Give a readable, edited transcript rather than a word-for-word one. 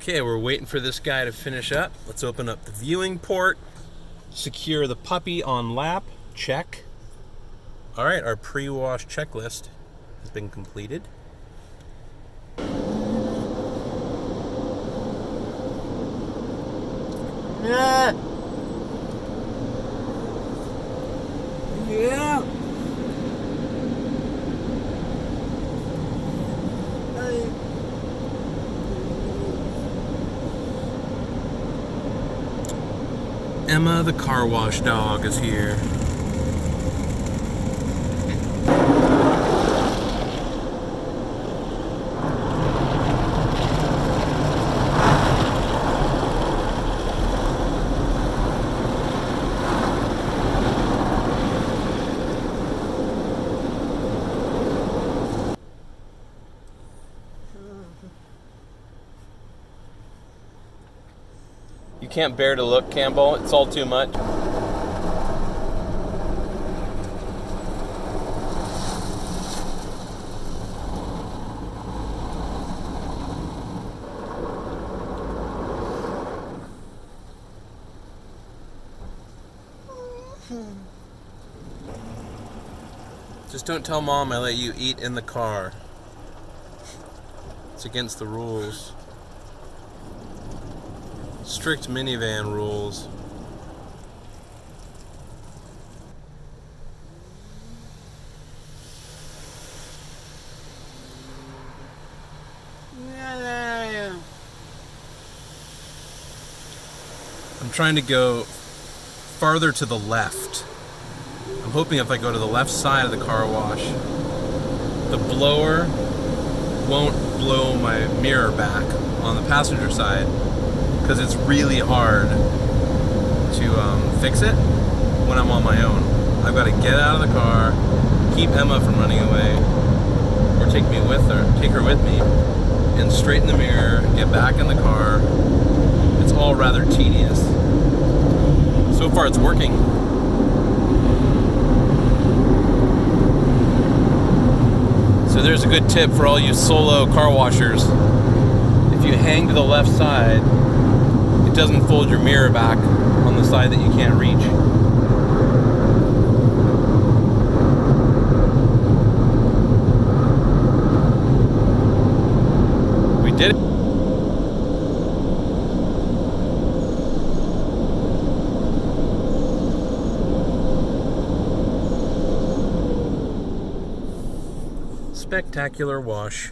Okay, we're waiting for this guy to finish up. Let's open up the viewing port. Secure the puppy on lap. Check. All right, our pre-wash checklist has been completed. Yeah. Yeah. Emma, the car wash dog, is here. You can't bear to look, Campbell. It's all too much. Just don't tell Mom I let you eat in the car. It's against the rules. Strict minivan rules. I'm trying to go farther to the left. I'm hoping if I go to the left side of the car wash, the blower won't blow my mirror back on the passenger side, because it's really hard to fix it when I'm on my own. I've got to get out of the car, keep Emma from running away, or take her with me, and straighten the mirror, get back in the car. It's all rather tedious. So far it's working. So there's a good tip for all you solo car washers. If you hang to the left side, it doesn't fold your mirror back on the side that you can't reach. We did it. Spectacular wash.